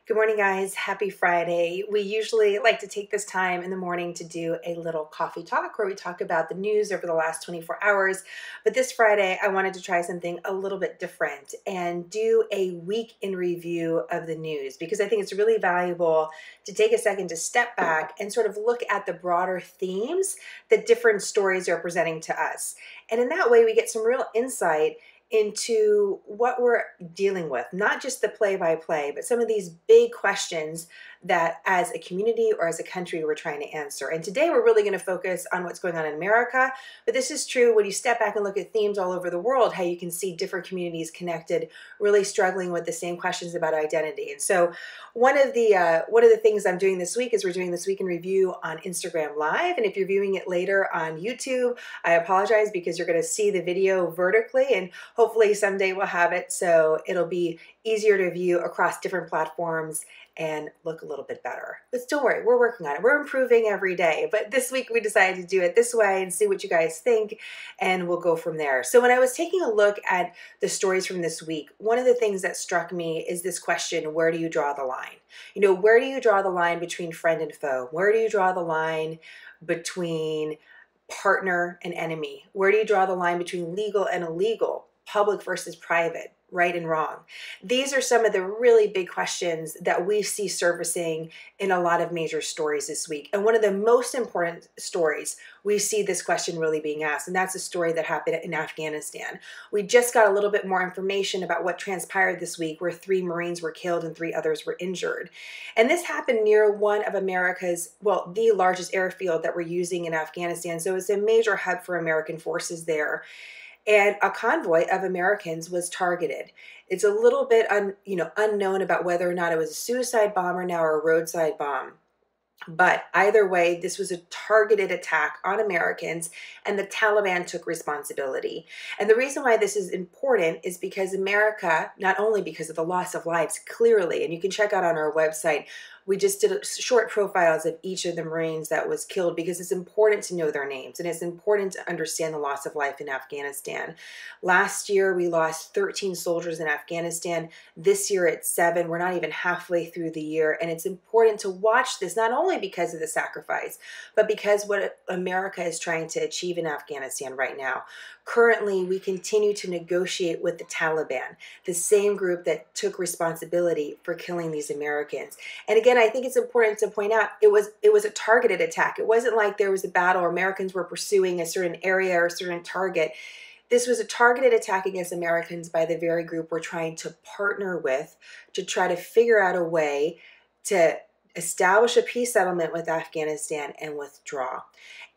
Good morning, guys. Happy Friday. We usually like to take this time in the morning to do a little coffee talk where we talk about the news over the last 24 hours. But this Friday, I wanted to try something a little bit different and do a week in review of the news because I think it's really valuable to take a second to step back and sort of look at the broader themes that different stories are presenting to us. And in that way, we get some real insight into what we're dealing with, not just the play by play, but some of these big questions that as a community or as a country we're trying to answer. And today we're really going to focus on what's going on in America, but this is true when you step back and look at themes all over the world, how you can see different communities connected, really struggling with the same questions about identity. And so one of the things I'm doing this week is we're doing this week in review on Instagram Live. And if you're viewing it later on YouTube, I apologize because you're going to see the video vertically, and hopefully someday we'll have it so it'll be easier to view across different platforms and look a little bit better. But don't worry, we're working on it. We're improving every day. But this week we decided to do it this way and see what you guys think, and we'll go from there. So when I was taking a look at the stories from this week, one of the things that struck me is this question: where do you draw the line? You know, where do you draw the line between friend and foe? Where do you draw the line between partner and enemy? Where do you draw the line between legal and illegal? Public versus private, right and wrong? These are some of the really big questions that we see surfacing in a lot of major stories this week. And one of the most important stories, we see this question really being asked, and that's a story that happened in Afghanistan. We just got a little bit more information about what transpired this week, where 3 Marines were killed and 3 others were injured. And this happened near one of America's, well, the largest airfield that we're using in Afghanistan. So it's a major hub for American forces there. And a convoy of Americans was targeted. It's a little bit unknown about whether or not it was a suicide bomber now or a roadside bomb. But either way, this was a targeted attack on Americans, and the Taliban took responsibility. And the reason why this is important is because America, not only because of the loss of lives, clearly, and you can check out on our website, we just did short profiles of each of the Marines that was killed because it's important to know their names and it's important to understand the loss of life in Afghanistan. Last year, we lost 13 soldiers in Afghanistan. This year, it's 7. We're not even halfway through the year. And it's important to watch this, not only because of the sacrifice, but because what America is trying to achieve in Afghanistan right now. Currently, we continue to negotiate with the Taliban, the same group that took responsibility for killing these Americans. And again, I think it's important to point out it was a targeted attack. It wasn't like there was a battle or Americans were pursuing a certain area or a certain target. This was a targeted attack against Americans by the very group we're trying to partner with to try to figure out a way to establish a peace settlement with Afghanistan and withdraw.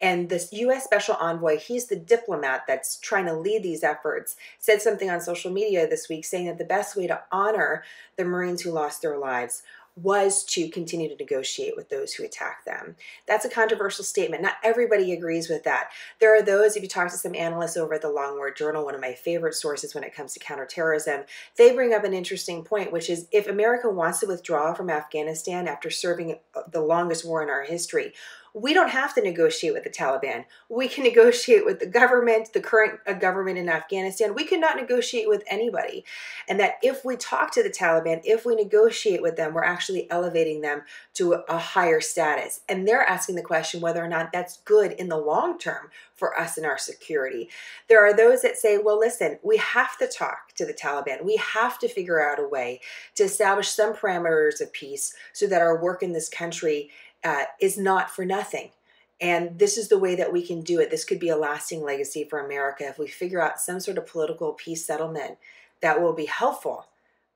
And this U.S. Special Envoy, he's the diplomat that's trying to lead these efforts, said something on social media this week saying that the best way to honor the Marines who lost their lives was to continue to negotiate with those who attack them. That's a controversial statement. Not everybody agrees with that. There are those, if you talk to some analysts over at the Long War Journal, one of my favorite sources when it comes to counterterrorism, they bring up an interesting point, which is if America wants to withdraw from Afghanistan after serving the longest war in our history, we don't have to negotiate with the Taliban. We can negotiate with the government, the current government in Afghanistan. We cannot negotiate with anybody. And that if we talk to the Taliban, if we negotiate with them, we're actually elevating them to a higher status. And they're asking the question whether or not that's good in the long term for us and our security. There are those that say, well, listen, we have to talk to the Taliban. We have to figure out a way to establish some parameters of peace so that our work in this country is not for nothing. And this is the way that we can do it. This could be a lasting legacy for America if we figure out some sort of political peace settlement that will be helpful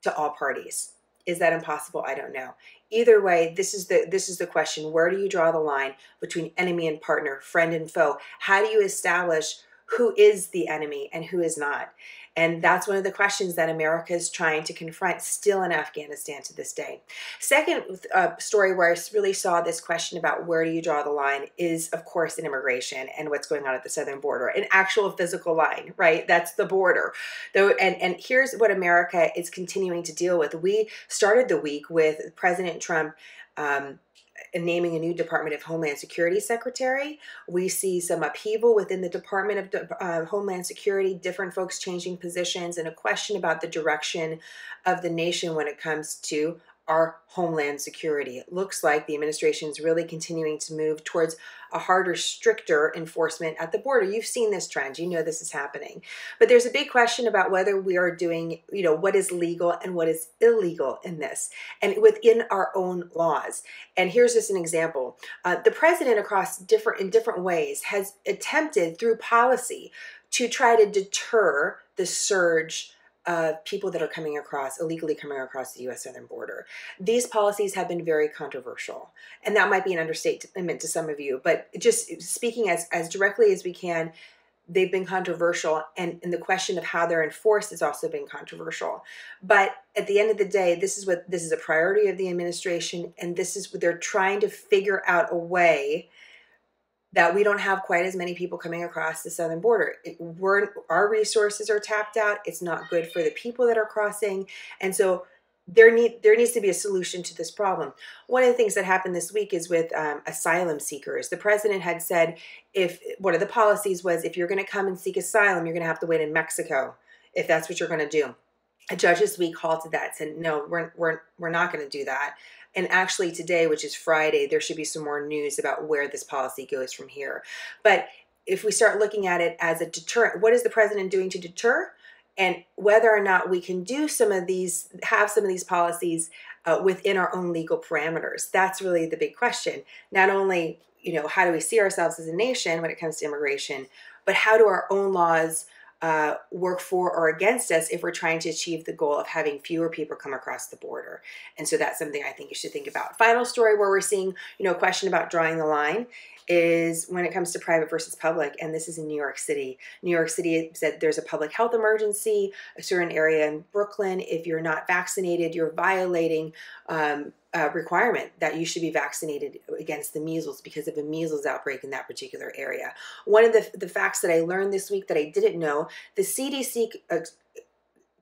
to all parties. Is that impossible? I don't know. Either way, this is the question. Where do you draw the line between enemy and partner, friend and foe? How do you establish who is the enemy and who is not? And that's one of the questions that America is trying to confront still in Afghanistan to this day. Second story where I really saw this question about where do you draw the line is, of course, in immigration and what's going on at the southern border. An actual physical line, right? That's the border. And here's what America is continuing to deal with. We started the week with President Trump naming a new Department of Homeland Security secretary. We see some upheaval within the Department of Homeland Security, different folks changing positions, and a question about the direction of the nation when it comes to our homeland security. It looks like the administration is really continuing to move towards a harder, stricter enforcement at the border. You've seen this trend. You know this is happening. But there's a big question about whether we are doing, what is legal and what is illegal in this, and within our own laws. And here's just an example. The president in different ways has attempted through policy to try to deter the surge of people that are illegally coming across the U.S. southern border. These policies have been very controversial, and that might be an understatement to some of you, but just speaking as directly as we can, they've been controversial, and the question of how they're enforced has also been controversial. But at the end of the day, this is a priority of the administration, and this is what they're trying to figure out a way that we don't have quite as many people coming across the southern border. Our resources are tapped out. It's not good for the people that are crossing. And so there needs to be a solution to this problem. One of the things that happened this week is with asylum seekers. The president had said one of the policies was if you're going to come and seek asylum, you're going to have to wait in Mexico if that's what you're going to do. A judge this week halted that, said, no, we're not going to do that. And actually today, which is Friday, there should be some more news about where this policy goes from here. But if we start looking at it as a deterrent, what is the president doing to deter? And whether or not we can have some of these policies within our own legal parameters. That's really the big question. Not only, how do we see ourselves as a nation when it comes to immigration, but how do our own laws work for or against us if we're trying to achieve the goal of having fewer people come across the border. And so that's something I think you should think about. Final story where we're seeing, a question about drawing the line is when it comes to private versus public, and this is in New York City. New York City said there's a public health emergency, a certain area in Brooklyn. If you're not vaccinated, you're violating requirement that you should be vaccinated against the measles because of a measles outbreak in that particular area. One of the facts that I learned this week that I didn't know, the CDC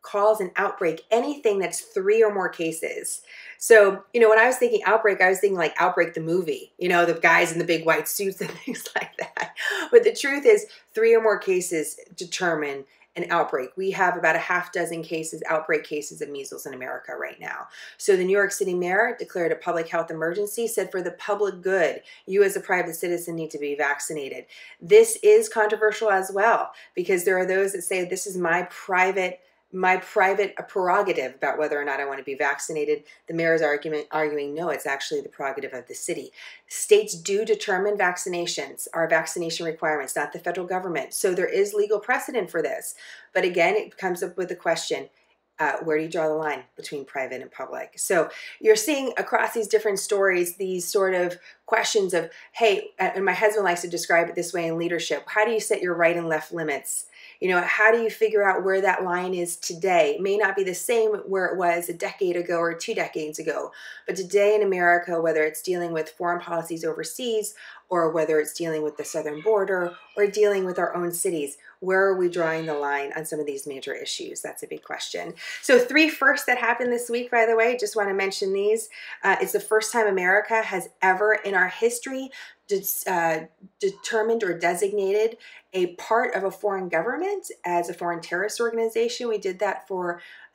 calls an outbreak anything that's 3 or more cases. So, when I was thinking outbreak, I was thinking like Outbreak the movie, the guys in the big white suits and things like that. But the truth is 3 or more cases determine an outbreak. We have about a half dozen outbreak cases of measles in America right now. So the New York City mayor declared a public health emergency, said for the public good, you as a private citizen need to be vaccinated. This is controversial as well, because there are those that say this is my private prerogative about whether or not I want to be vaccinated. The mayor's arguing, no, it's actually the prerogative of the city. States do determine vaccinations, our vaccination requirements, not the federal government. So there is legal precedent for this. But again, it comes up with the question, where do you draw the line between private and public? So you're seeing across these different stories, these sort of questions of, hey, and my husband likes to describe it this way in leadership, how do you set your right and left limits? How do you figure out where that line is today? It may not be the same where it was a decade ago or 2 decades ago, but today in America, whether it's dealing with foreign policies overseas or whether it's dealing with the southern border or dealing with our own cities, where are we drawing the line on some of these major issues? That's a big question. So 3 firsts that happened this week, by the way, just want to mention these. It's the first time America has ever in our history determined or designated a part of a foreign government as a foreign terrorist organization. We did that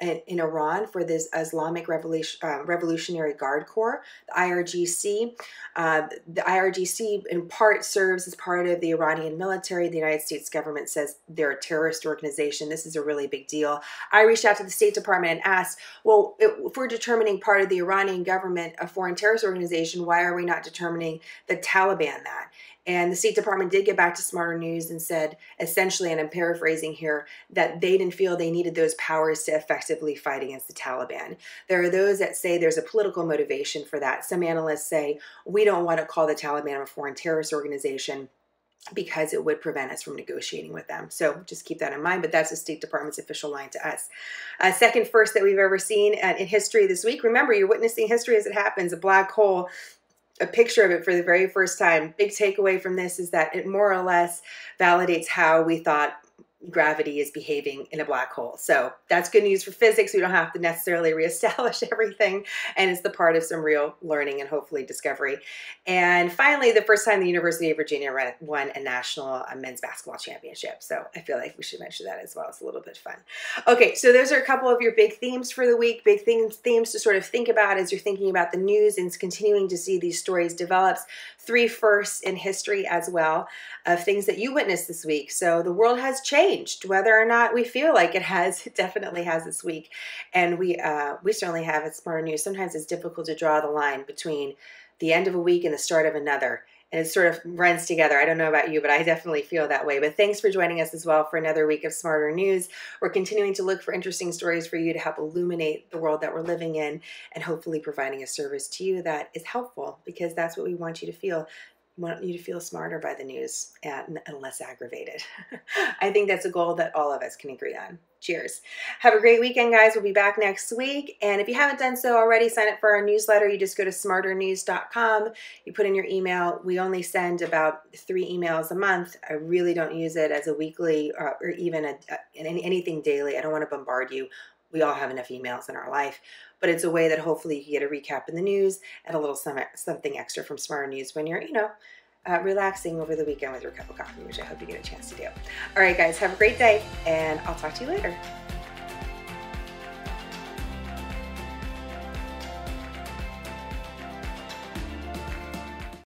in Iran for this Islamic Revolutionary Guard Corps, the IRGC. The IRGC in part serves as part of the Iranian military. The United States government says they're a terrorist organization. This is a really big deal. I reached out to the State Department and asked, well, if we're determining part of the Iranian government a foreign terrorist organization, why are we not determining the Taliban that? And the State Department did get back to SmartHER News and said, essentially, and I'm paraphrasing here, that they didn't feel they needed those powers to effectively fight against the Taliban. There are those that say there's a political motivation for that. Some analysts say, we don't want to call the Taliban a foreign terrorist organization because it would prevent us from negotiating with them. So just keep that in mind, but that's the State Department's official line to us. Second first that we've ever seen in history this week. Remember, you're witnessing history as it happens, a black hole, a picture of it for the very first time. Big takeaway from this is that it more or less validates how we thought gravity is behaving in a black hole. So that's good news for physics. We don't have to necessarily reestablish everything. And it's the part of some real learning and hopefully discovery. And finally, the first time the University of Virginia won a national men's basketball championship. So I feel like we should mention that as well. It's a little bit fun. Okay, so those are a couple of your big themes for the week, big themes to sort of think about as you're thinking about the news and continuing to see these stories develop. 3 firsts in history as well of things that you witnessed this week. So the world has changed, whether or not we feel like it has. It definitely has this week. And we certainly have at SmartHER News. Sometimes it's difficult to draw the line between the end of a week and the start of another. And it sort of runs together. I don't know about you, but I definitely feel that way. But thanks for joining us as well for another week of SmartHER News. We're continuing to look for interesting stories for you to help illuminate the world that we're living in and hopefully providing a service to you that is helpful, because that's what we want you to feel. We want you to feel smarter by the news and less aggravated. I think that's a goal that all of us can agree on. Cheers. Have a great weekend, guys. We'll be back next week. And if you haven't done so already, sign up for our newsletter. You just go to smarternews.com. You put in your email. We only send about 3 emails a month. I really don't use it as a weekly or even anything daily. I don't want to bombard you. We all have enough emails in our life, but it's a way that hopefully you can get a recap in the news and a little something extra from SmartHER News when you're, relaxing over the weekend with your cup of coffee, which I hope you get a chance to do. All right, guys, have a great day, and I'll talk to you later.